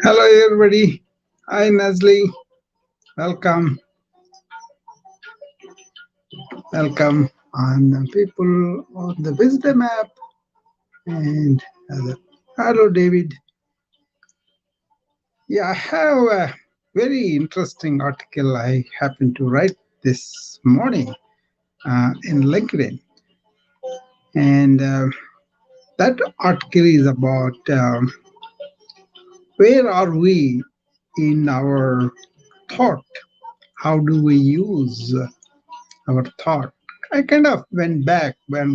Hello, everybody. Hi, Nazli. Welcome. Welcome on the people on the Wisdom app and other. Hello, David. Yeah, I have a very interesting article I happened to write this morning in LinkedIn. And that article is about where are we in our thought? How do we use our thought? I kind of went back even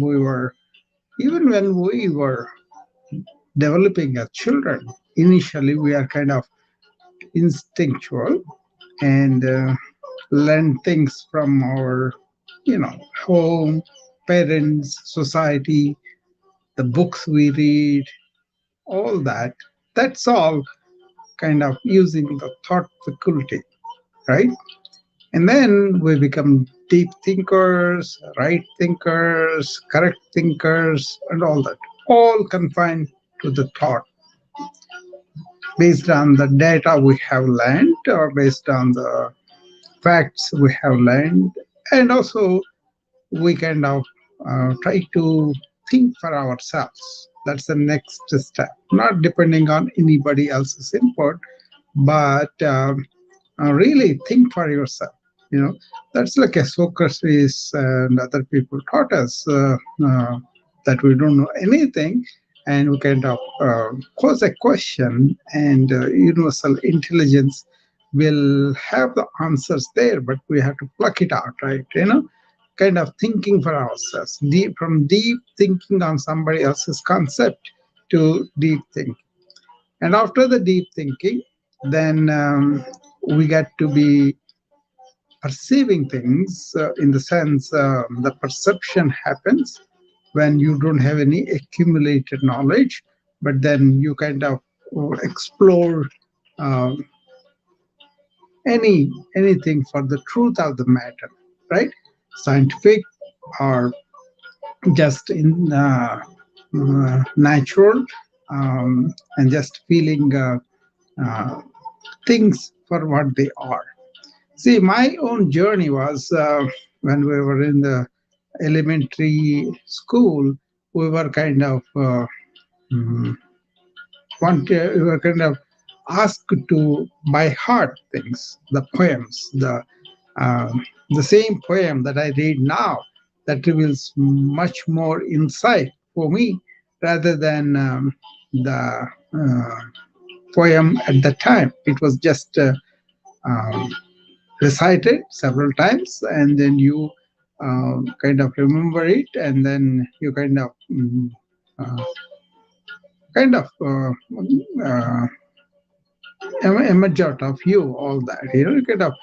when we were developing as children. Initially, we are kind of instinctual and learn things from our, home, parents, society, the books we read, all that. That's all kind of using the thought faculty, right? And then we become deep thinkers, right thinkers, correct thinkers, and all that, all confined to the thought based on the data we have learned or based on the facts we have learned. And also, we kind of try to think for ourselves. That's the next step, not depending on anybody else's input, but really think for yourself. You know, that's like a Socrates and other people taught us that we don't know anything, and we kind of pose a question, and universal intelligence will have the answers there, but we have to pluck it out, right? Kind of thinking for ourselves, from deep thinking on somebody else's concept to deep thinking. And after the deep thinking, then we get to be perceiving things in the sense the perception happens when you don't have any accumulated knowledge, but then you kind of explore um, anything for the truth of the matter, right? Scientific or just in natural, and just feeling uh, things for what they are. See, my own journey was when we were in the elementary school. We were kind of mm, we were kind of asked to by heart things, the poems, the same poem that I read now that reveals much more insight for me rather than the poem at the time. It was just um, recited several times, and then you kind of remember it, and then you uh, kind of uh, emerge out of you all that. You kind of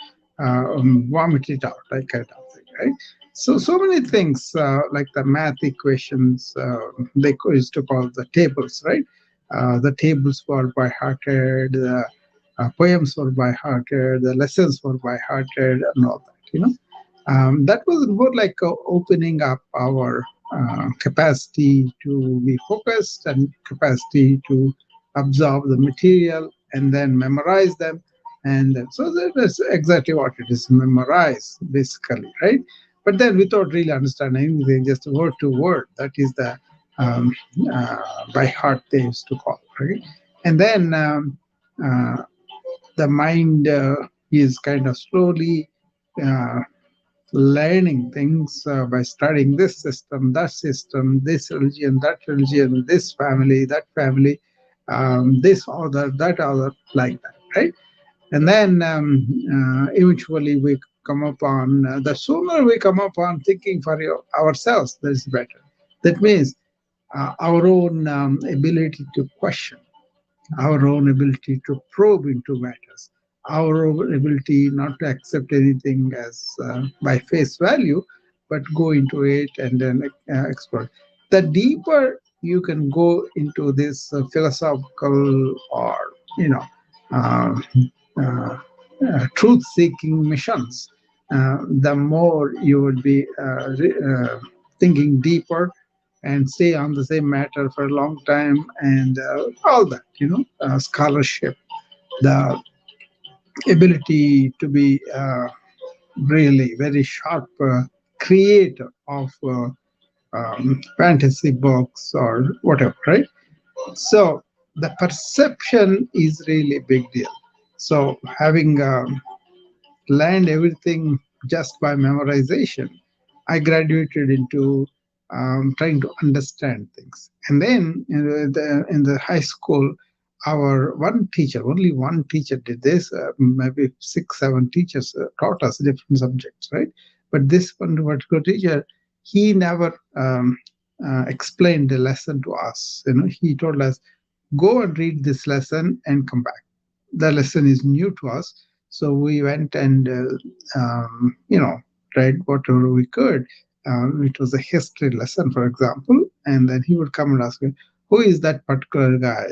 vomit it out, like kind of thing, right? So many things like the math equations, they used to call the tables, right? The tables were by hearted, the poems were by hearted, the lessons were by hearted, and all that. That was more like opening up our capacity to be focused and capacity to absorb the material and then memorize them. And so that's exactly what it is, memorize, basically, right? But then without really understanding anything, just word to word, that is the um, uh, by heart they used to call, right? And then uh, the mind is kind of slowly uh, learning things by studying this religion, that religion, this family, that family, this other, that other, like that, right? And then eventually we come upon, the sooner we come upon thinking for ourselves, that's better. That means our own ability to question, our own ability to probe into matters, our own ability not to accept anything as by face value, but go into it and then explore. The deeper you can go into this philosophical or you know uh, uh, truth-seeking missions, the more you would be thinking deeper and stay on the same matter for a long time, and all that, scholarship, the ability to be really very sharp creator of fantasy books or whatever, right? So the perception is really a big deal. So having learned everything just by memorization, I graduated into trying to understand things. And then in the high school, our one teacher, only one teacher did this. Maybe six, seven teachers taught us different subjects, right? But this one particular teacher, he never explained the lesson to us. He told us, go and read this lesson and come back. The lesson is new to us, so we went and read whatever we could. It was a history lesson, for example, and then he would come and ask me, who is that particular guy,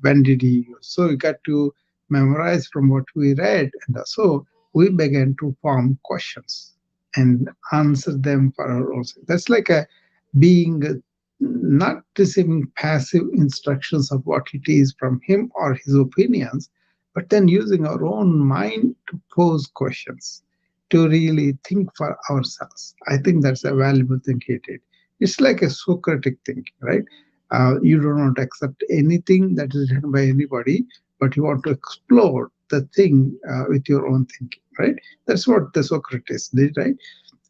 when did he use? So we got to memorize from what we read, and so we began to form questions and answer them for our own sake. That's like a being not receiving passive instructions of what it is from him or his opinions, but then using our own mind to pose questions, to really think for ourselves. I think that's a valuable thing he did. It's like a Socratic thinking, right? You do not accept anything that is written by anybody, but you want to explore the thing with your own thinking, right? That's what the Socrates did, right?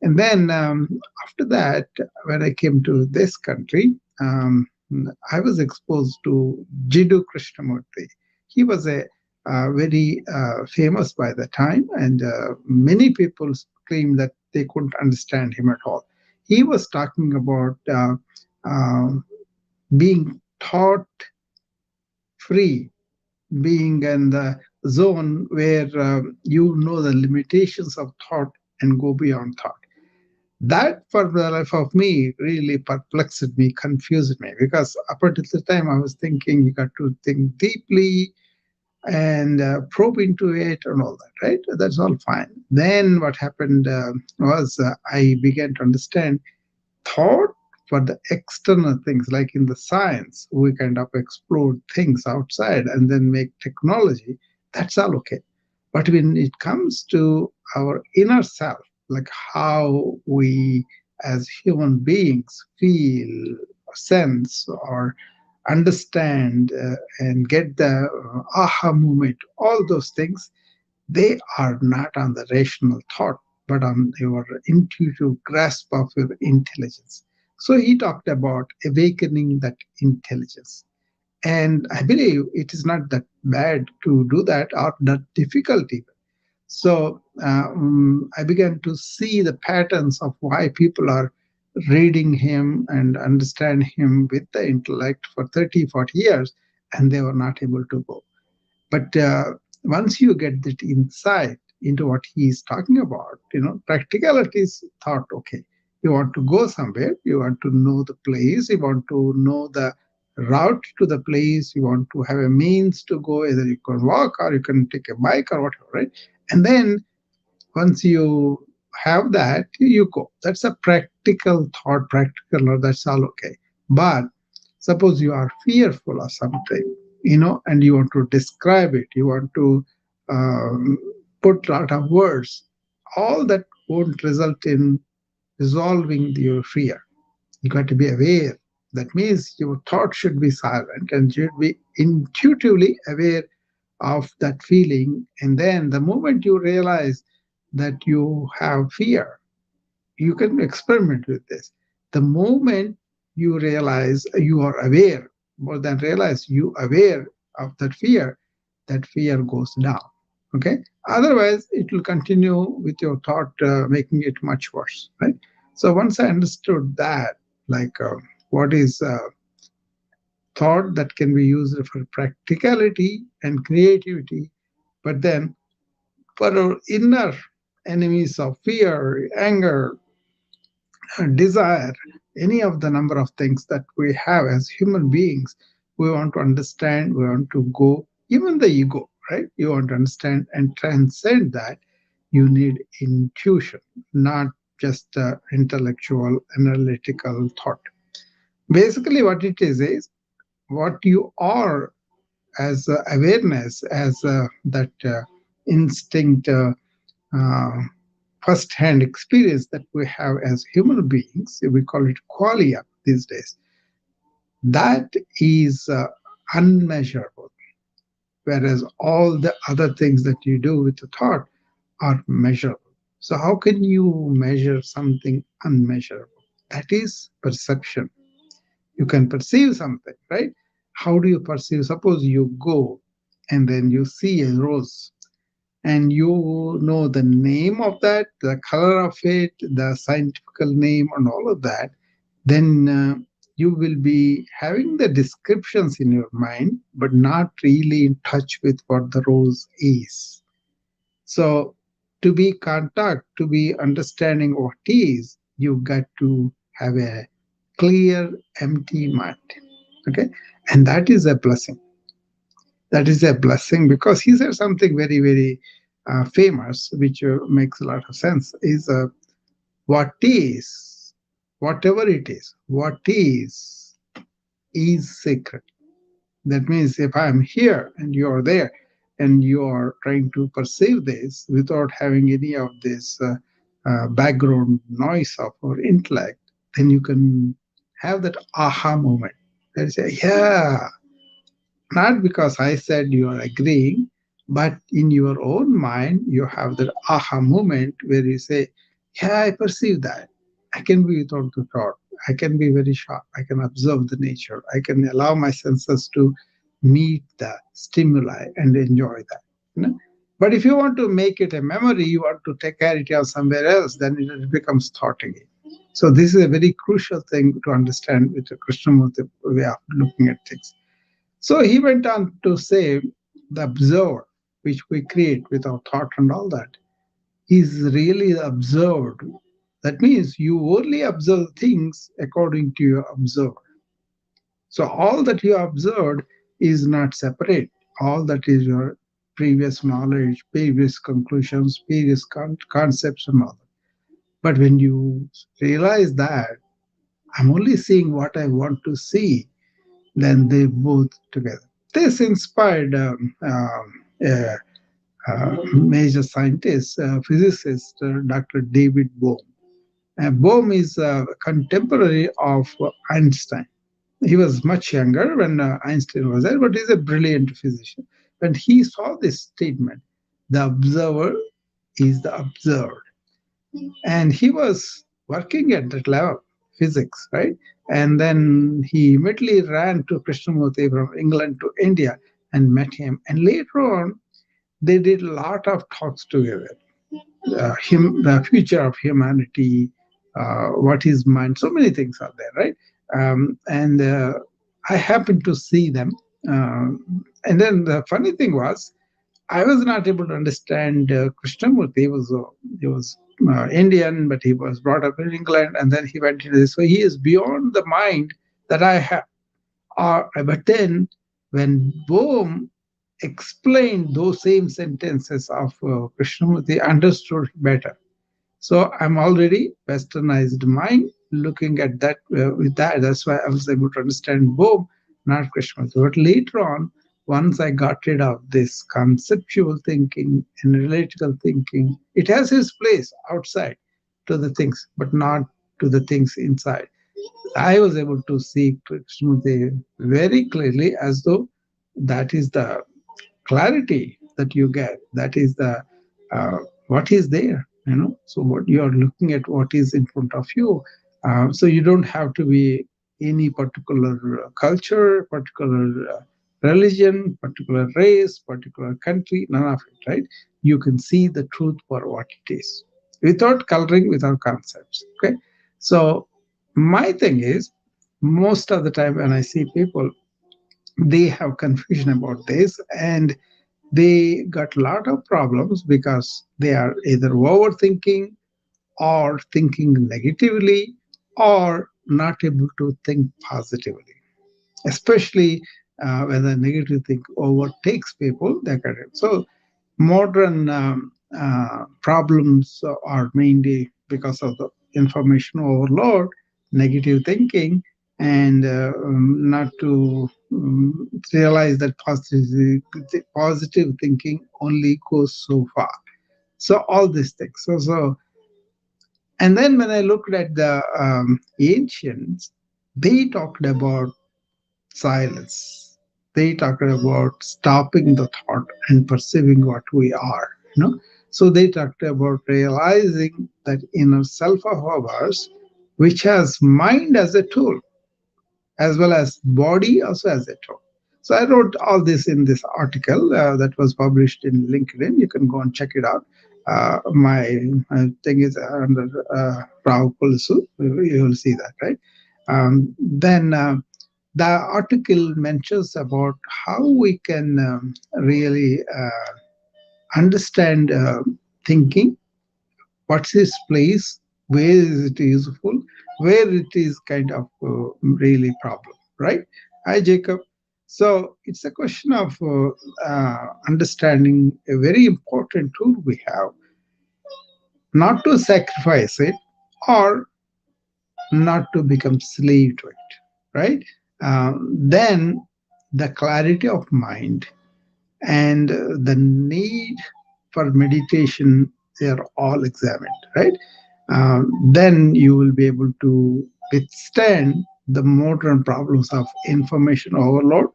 And then after that, when I came to this country, I was exposed to Jiddu Krishnamurti. He was a very famous by the time, and many people claim that they couldn't understand him at all. He was talking about uh, being thought free, being in the zone where you know the limitations of thought and go beyond thought. That, for the life of me, really perplexed me, confused me, because up until the time I was thinking you got to think deeply and probe into it and all that, right? That's all fine. Then what happened was I began to understand thought for the external things, like in the science, we kind of explore things outside and then make technology. That's all okay. But when it comes to our inner self, like how we as human beings feel, sense, or understand and get the aha moment, all those things, they are not on the rational thought, but on your intuitive grasp of your intelligence. So he talked about awakening that intelligence. And I believe it is not that bad to do that or that difficult even. So I began to see the patterns of why people are reading him and understand him with the intellect for 30, 40 years, and they were not able to go. But once you get that insight into what he is talking about, practicalities thought, okay, you want to go somewhere, you want to know the place, you want to know the route to the place, you want to have a means to go, either you can walk or you can take a bike or whatever, right? And then once you have that, you go. That's a practical thought, practical, no, that's all okay. But suppose you are fearful of something, and you want to describe it, you want to um, put a lot of words, all that won't result in resolving your fear. You got to be aware. That means your thought should be silent and should be intuitively aware of that feeling. And then the moment you realize that you have fear, you can experiment with this. The moment you realize you are aware, more than realize you aware of that fear goes down. Okay. Otherwise, it will continue with your thought, making it much worse. Right. So once I understood that, like what is thought that can be used for practicality and creativity, but then for our inner enemies of fear, anger, desire, any of the number of things that we have as human beings, we want to understand, we want to go, even the ego, right? You want to understand and transcend that. You need intuition, not just intellectual, analytical thought. Basically, what it is what you are as awareness, as that instinct, uh, first-hand experience that we have as human beings. We call it qualia these days. That is unmeasurable, whereas all the other things that you do with the thought are measurable. So how can you measure something unmeasurable? That is perception. You can perceive something, right? How do you perceive? Suppose you go and then you see a rose and you know the name of that, the color of it, the scientific name, and all of that, then you will be having the descriptions in your mind, but not really in touch with what the rose is. So, to be contact, to be understanding what is, you got to have a clear, empty mind. Okay, and that is a blessing. That is a blessing because he said something very, very famous, which makes a lot of sense. Is what is, whatever it is sacred. That means if I am here and you are there, and you are trying to perceive this without having any of this background noise of our intellect, then you can have that aha moment. That is, yeah, not because I said you are agreeing, but in your own mind, you have that aha moment where you say, yeah, I perceive that. I can be without the thought. I can be very sharp. I can observe the nature. I can allow my senses to meet the stimuli and enjoy that. You know? But if you want to make it a memory, you want to take clarity of somewhere else, then it becomes thought again. So this is a very crucial thing to understand with the Krishnamurti way of looking at things. So he went on to say the observer, which we create with our thought and all that, is really observed. That means you only observe things according to your observer. So all that you observed is not separate. All that is your previous knowledge, previous conclusions, previous concepts and all that. But when you realize that I'm only seeing what I want to see, then they both together. This inspired a, major scientist, physicist, Dr. David Bohm. Bohm is a contemporary of Einstein. He was much younger when Einstein was there, but he's a brilliant physician. And he saw this statement: the observer is the observed. And he was working at that level, physics, right? And then he immediately ran to Krishnamurti from England to India and met him. And later on, they did a lot of talks together. The future of humanity, what is mind, so many things are there, right? And I happened to see them. Uh, and then the funny thing was, I was not able to understand Krishnamurti. He was Indian, but he was brought up in England, and then he went into this. So he is beyond the mind that I have. But then, when Bohm explained those same sentences of Krishnamurti, understood better. So I'm already westernized mind looking at that with that. That's why I was able to understand Bohm, not Krishna. But later on, once I got rid of this conceptual thinking and analytical thinking, it has its place outside to the things, but not to the things inside. I was able to see Krishnamurti very clearly, as though that is the clarity that you get. That is the uh, what is there. So what you are looking at, what is in front of you. So you don't have to be any particular culture, particular religion, particular race, particular country, none of it, right? You can see the truth for what it is without coloring, without concepts. Okay. So my thing is, most of the time when I see people, they have confusion about this, and they got a lot of problems because they are either overthinking or thinking negatively or not able to think positively, especially when the negative thing overtakes people. They get it. So modern problems are mainly because of the information overload, negative thinking, and not to realize that positive thinking only goes so far. So all these things. And then when I looked at the ancients, they talked about silence. They talked about stopping the thought and perceiving what we are. So they talked about realizing that inner self of ours, which has mind as a tool, as well as body also as a tool. So I wrote all this in this article that was published in LinkedIn. You can go and check it out. My thing is under Rao Pulsu. You will see that, right? Then the article mentions about how we can really understand thinking, what's its place, where is it useful, where it is kind of really problem, right? Hi, Jacob. So it's a question of understanding a very important tool we have, not to sacrifice it or not to become slave to it, right? Then the clarity of mind and the need for meditation, they are all examined, right? Then you will be able to withstand the modern problems of information overload,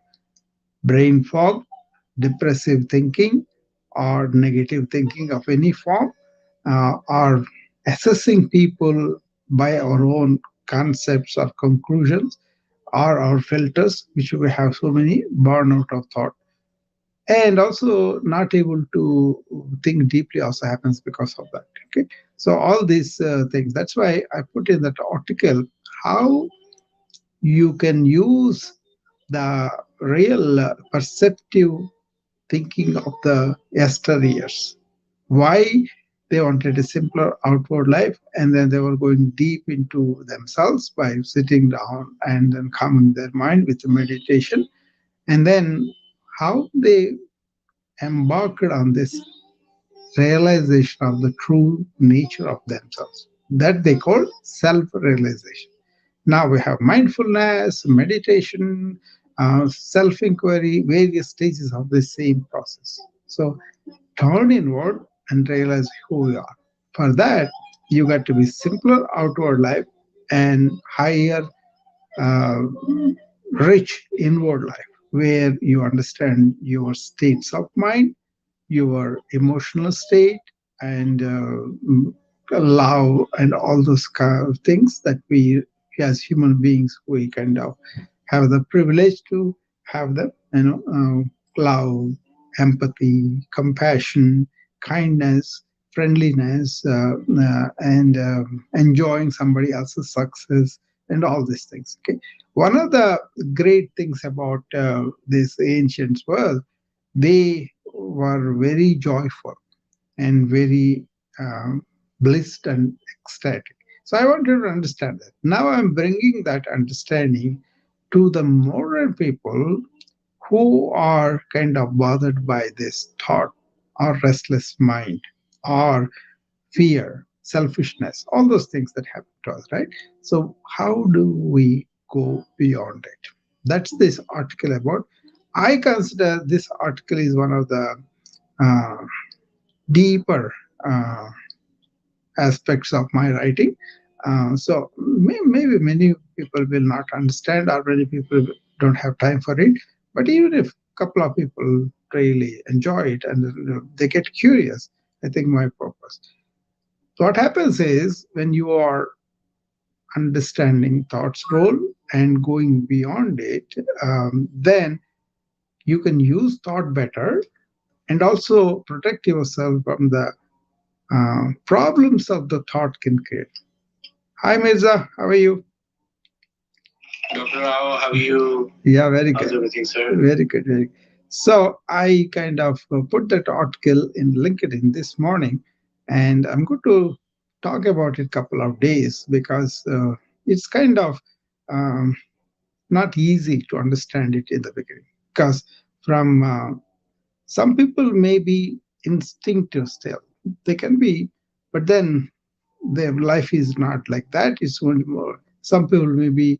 brain fog, depressive thinking, or negative thinking of any form, or assessing people by our own concepts or conclusions, or our filters, which we have so many burnout of thought, and also not able to think deeply also happens because of that. Okay, so all these things, that's why I put in that article how you can use the real perceptive thinking of the yesteryears, why they wanted a simpler outward life, and then they were going deep into themselves by sitting down and then calming their mind with meditation, and then how they embarked on this realization of the true nature of themselves, that they call self realization. Now we have mindfulness, meditation, self inquiry, various stages of the same process. So turn inward and realize who you are. For that, you got to be simpler outward life and higher, uh, rich inward life, where you understand your states of mind, your emotional state, and love, and all those kind of things that we as human beings we kind of have the privilege to have them, love, empathy, compassion, kindness, friendliness, and enjoying somebody else's success, and all these things. Okay, one of the great things about this ancient world, they were very joyful and very blissed and ecstatic. So I wanted to understand that. Now I'm bringing that understanding to the modern people who are kind of bothered by this thought, or restless mind, or fear, selfishness, all those things that happen to us, right? So how do we go beyond it? That's this article about. I consider this article is one of the uh, deeper aspects of my writing. So maybe many people will not understand, or many people don't have time for it. But even if a couple of people really enjoy it and they get curious, I think my purpose. So what happens is when you are understanding thought's role and going beyond it, then you can use thought better and also protect yourself from the problems of the thought can create. Hi, Mirza. How are you? Dr. Rao, how are you? Yeah, very good. How's everything, sir? Very good, very good. So I kind of put that article in LinkedIn this morning, and I'm going to talk about it a couple of days because it's kind of um, not easy to understand it in the beginning. Because from some people may be instinctive still, they can be, but then their life is not like that. It's only more. Some people may be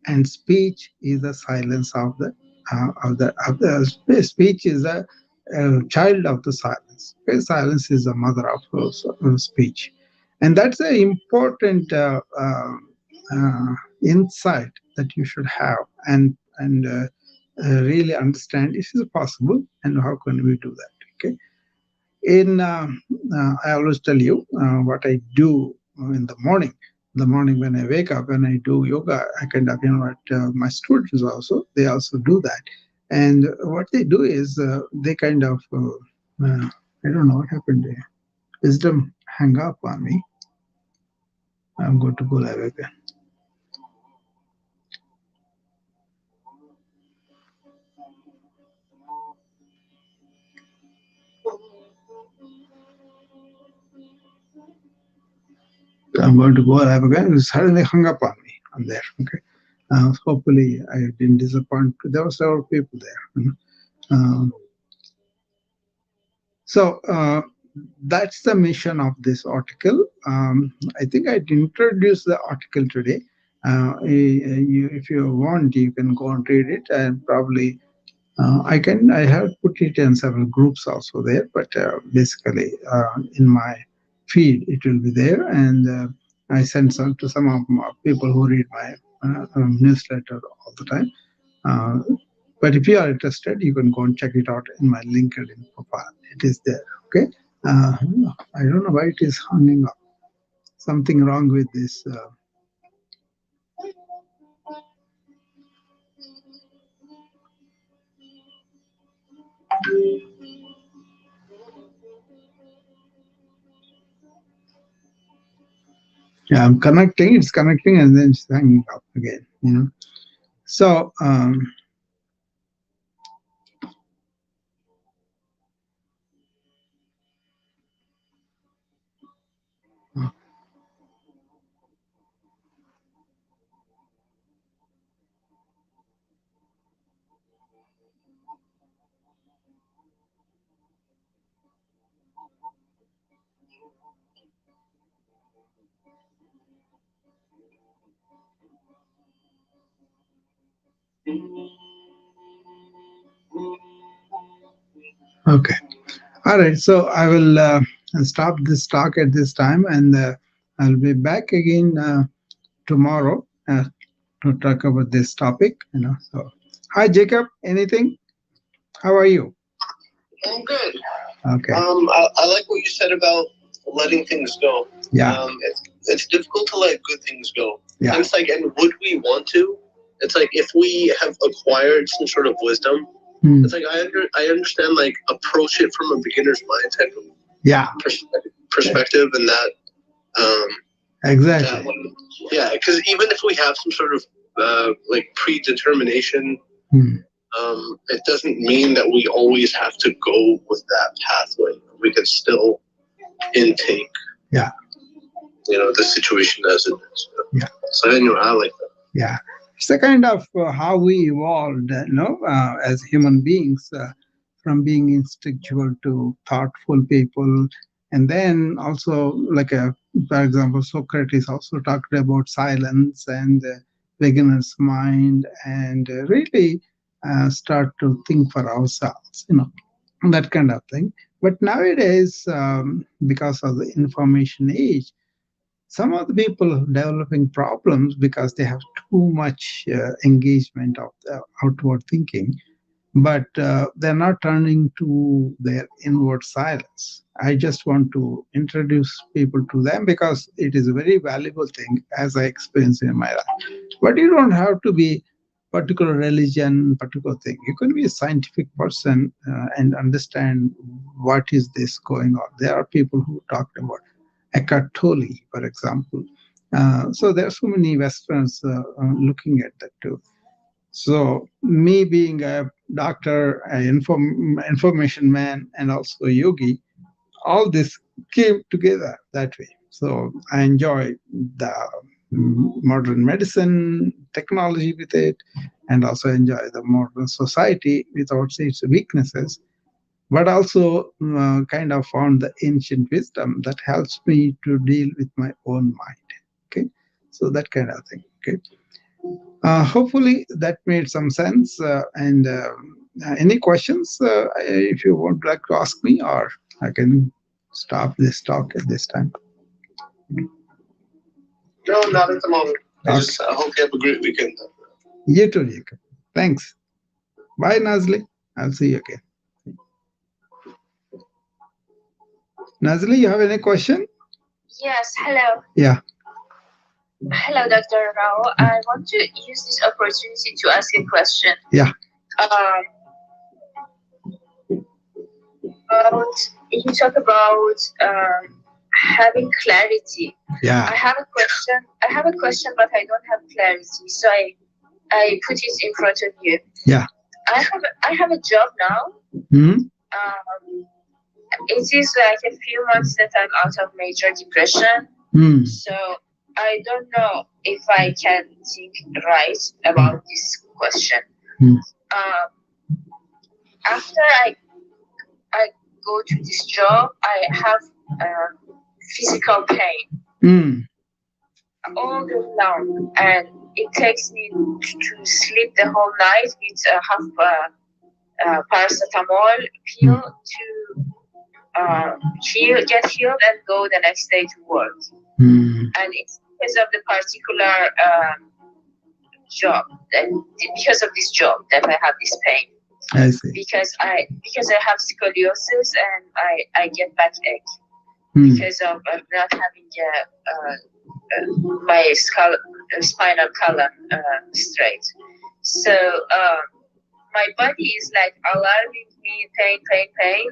and speech is the silence of the speech is a child of the silence. Okay? Silence is the mother of speech, and that's an important insight that you should have, and really understand this is possible and how can we do that. Okay, in I always tell you what I do in the morning. The morning when I wake up, when I do yoga, I kind of, what my students also, they also do that. And what they do is they kind of, I don't know what happened there. Wisdom hang up on me. I'm going to go live again. I'm going to go live again. It suddenly hung up on me. I'm there. Okay. Hopefully, I didn't disappoint. There were several people there. Um, So that's the mission of this article. I think I introduced the article today. If you want, you can go and read it, and probably I can. I have put it in several groups also there, but basically in my feed it will be there, and I send some to some of my people who read my newsletter all the time. Uh, but if you are interested, you can go and check it out in my LinkedIn profile. It is there. Okay. Uh, I don't know why it is hanging up. Something wrong with this. Yeah, I'm connecting. It's connecting, and then it's hanging up again. So okay. All right. So I will stop this talk at this time, and I'll be back again tomorrow to talk about this topic. So, hi, Jacob. Anything? How are you? I'm good. Okay. I like what you said about letting things go. Yeah. It's difficult to let good things go. Yeah. And it's like, and would we want to? It's like if we have acquired some sort of wisdom, it's like I understand, like, approach it from a beginner's mind type of, yeah, perspective, and that exactly that, yeah, because even if we have some sort of like predetermination, it doesn't mean that we always have to go with that pathway. We can still intake, yeah, the situation as it is. Yeah. So anyway, I like that. Yeah, it's the kind of how we evolved, as human beings, from being instinctual to thoughtful people, and then also, like, for example, Socrates also talked about silence and beginner's mind, and really start to think for ourselves, that kind of thing. But nowadays, because of the information age, some of the people are developing problems because they have too much engagement of outward thinking, but they're not turning to their inward silence. I just want to introduce people to them because it is a very valuable thing, as I experienced in my life. But you don't have to be particular religion, particular thing. You can be a scientific person and understand what is this going on. There are people who talked about Eckhart Tolle, for example. So there are so many Westerns looking at that too. So me being a doctor, an information man, and also a yogi, all this came together that way. So I enjoy the modern medicine technology with it, and also enjoy the modern society without its weaknesses, but also kind of found the ancient wisdom that helps me to deal with my own mind. Okay, so that kind of thing. Okay, Hopefully that made some sense. And any questions, if you would like to ask me, or I can stop this talk at this time. No, not at the moment. I just hope you have a great weekend. You too, Jacob. Thanks. Bye, Nazli. I'll see you again. Nazli, you have any question? Yes, hello. Yeah. Hello, Dr. Rao. I want to use this opportunity to ask a question. Yeah. Um, about you talk about having clarity. Yeah. I have a question, but I don't have clarity. So I put it in front of you. Yeah. I have a job now. Hmm. Um, it is like a few months that I'm out of major depression. Hmm. So I don't know if I can think right about this question. Hmm. Um, after I go to this job, I have physical pain Hmm. all day long, and it takes me to sleep the whole night with half paracetamol Hmm. pill to get healed and go the next day to work. Hmm. And it's because of the particular job, and because of this job that I have this pain. I see. Because I have scoliosis and I get backache Hmm. because of not having my spinal column straight. So my body is like alarming me, pain, pain, pain,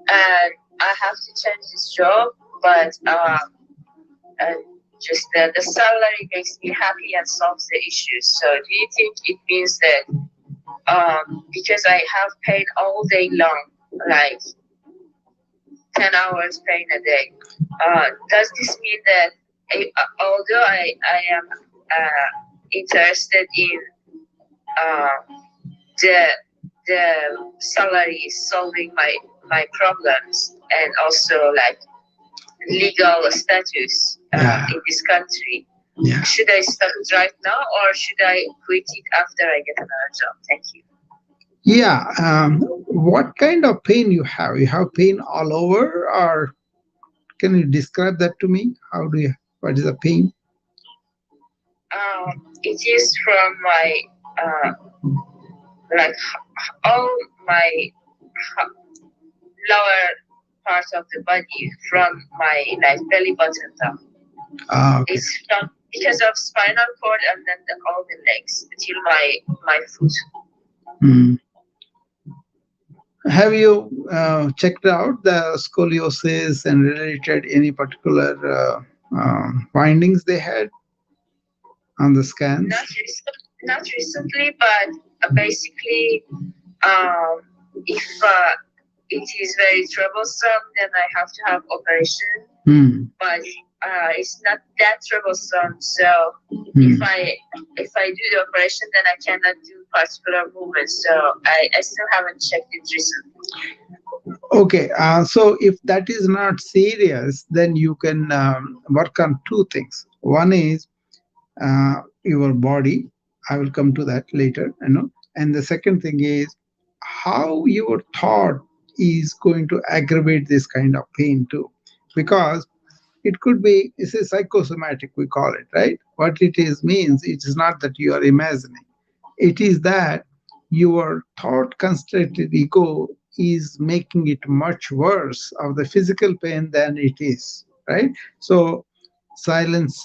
and I have to change this job. But uh, just the salary makes me happy and solves the issues. So do you think it means that because I have pain all day long, like 10 hours pain a day, does this mean that although I am interested in uh, the the salary solving my problems and also like legal status Yeah. in this country, Yeah. should I start it right now or should I quit it after I get another job? Thank you. Yeah. What kind of pain you have? You have pain all over, or can you describe that to me? How do you? What is the pain? It is from my uh, like all my lower part of the body from my like belly button down. Ah, okay. It's from because of spinal cord and then all the legs till my foot. Hmm. Have you checked out the scoliosis and related any particular findings they had on the scans? Not recently, but basically, um, if it is very troublesome, then I have to have operation. Hmm. But it's not that troublesome. So Hmm. if I do the operation, then I cannot do particular movements. So I still haven't checked it recently. Okay, so if that is not serious, then you can work on two things. One is your body. I will come to that later, you know. And the second thing is how your thought is going to aggravate this kind of pain too, because it could be, it's a psychosomatic, we call it, right? What it is means it is not that you are imagining. It is that your thought constricted ego is making it much worse of the physical pain than it is, right? So silence,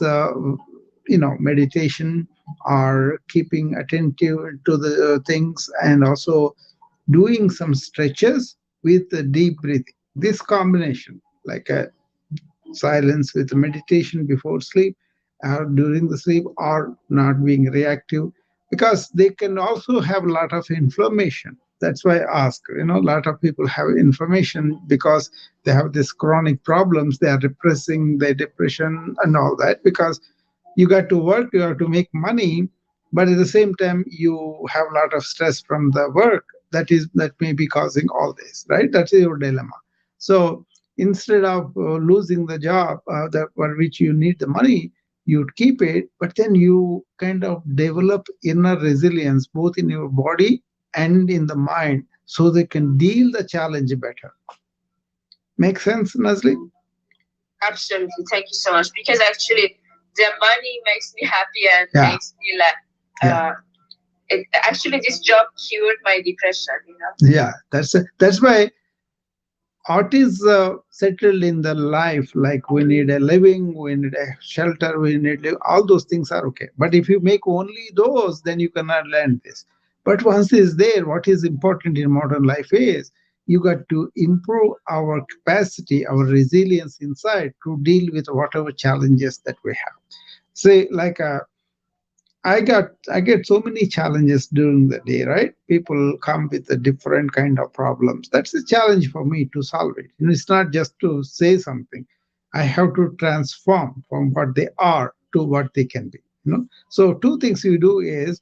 meditation, or keeping attentive to the things, and also doing some stretches with the deep breathing. This combination, like a silence with meditation before sleep or during the sleep, or not being reactive, because they can also have a lot of inflammation. That's why I ask, a lot of people have inflammation because they have these chronic problems. They are repressing their depression and all that, because you got to work, you have to make money, but at the same time you have a lot of stress from the work that may be causing all this, right? That's your dilemma. So instead of losing the job that for which you need the money, you'd keep it, but then you kind of develop inner resilience both in your body and in the mind so they can deal the challenge better. Make sense, Nazli? Absolutely. Thank you so much. Because actually, the money makes me happy and Yeah. makes me like. Yeah. Actually, this job cured my depression. You know. Yeah, that's why art is settled in the life. Like we need a living, we need a shelter, we need all those things are okay. But if you make only those, then you cannot learn this. But once it's there, what is important in modern life is you got to improve our capacity, our resilience inside to deal with whatever challenges that we have. Say like I get so many challenges during the day, right? People come with a different kind of problems. That's a challenge for me to solve it. It's not just to say something. I have to transform from what they are to what they can be. So two things you do is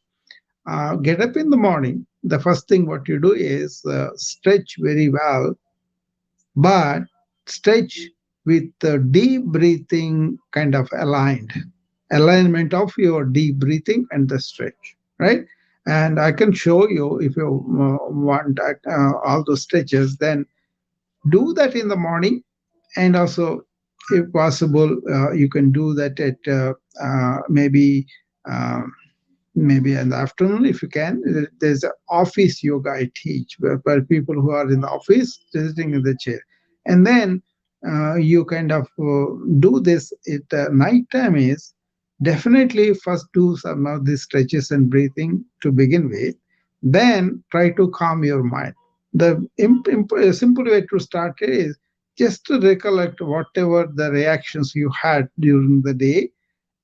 get up in the morning. The first thing what you do is stretch very well, but stretch with the deep breathing kind of alignment of your deep breathing and the stretch, right? And I can show you if you want all those stretches, then do that in the morning. And also if possible you can do that at maybe in the afternoon if you can. There's an office yoga I teach where people who are in the office sitting in the chair. And then you kind of do this at night time is definitely first do some of these stretches and breathing to begin with. Then try to calm your mind. The simple way to start is just to recollect whatever the reactions you had during the day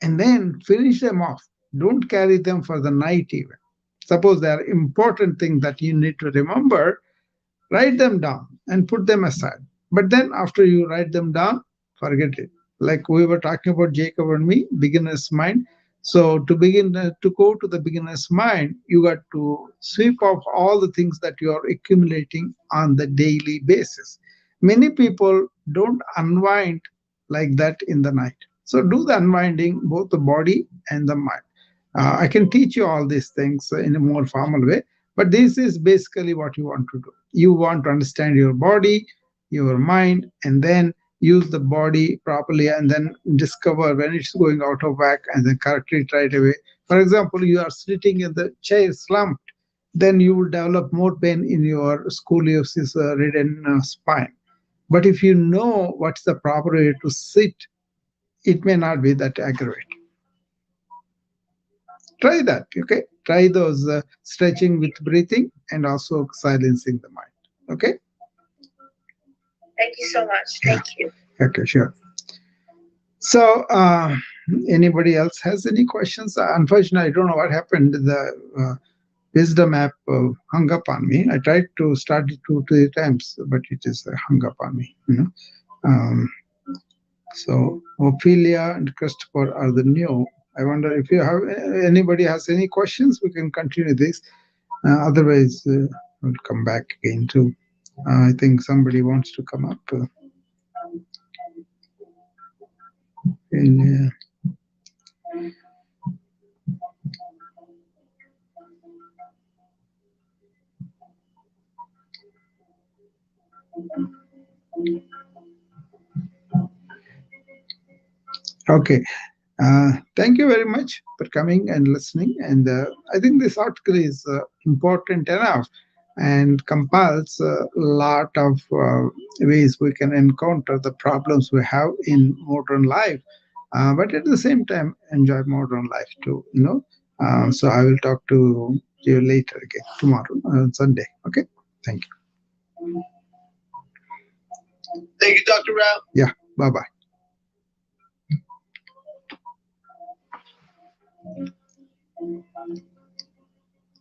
and then finish them off. Don't carry them for the night even. Suppose there are important things that you need to remember, write them down and put them aside. But then after you write them down, forget it. Like we were talking about Jacob and me, beginner's mind. So to begin to go to the beginner's mind, you got to sweep off all the things that you are accumulating on the daily basis. Many people don't unwind like that in the night. So do the unwinding, both the body and the mind. I can teach you all these things in a more formal way, but this is basically what you want to do. You want to understand your body, your mind, and then use the body properly and then discover when it's going out of whack and then correct it right away. For example, you are sitting in the chair slumped, then you will develop more pain in your scoliosis ridden spine. But if you know what's the proper way to sit, it may not be that aggravating. Try that, okay? Try those stretching with breathing and also silencing the mind, okay? Thank you so much. Yeah. Thank you. Okay, sure. So, anybody else has any questions? Unfortunately, I don't know what happened. The Wisdom app hung up on me. I tried to start it 2 3 times, but it is hung up on me. Um, so, Ophelia and Christopher are the new. I wonder if you have anybody has any questions. We can continue this. Otherwise, we'll come back again to. I think somebody wants to come up. In, okay. Thank you very much for coming and listening. And I think this article is important enough and compels a lot of ways we can encounter the problems we have in modern life, but at the same time enjoy modern life too. So I will talk to you later again tomorrow on Sunday. Okay. Thank you. Thank you, Dr. Rao. Yeah. Bye bye.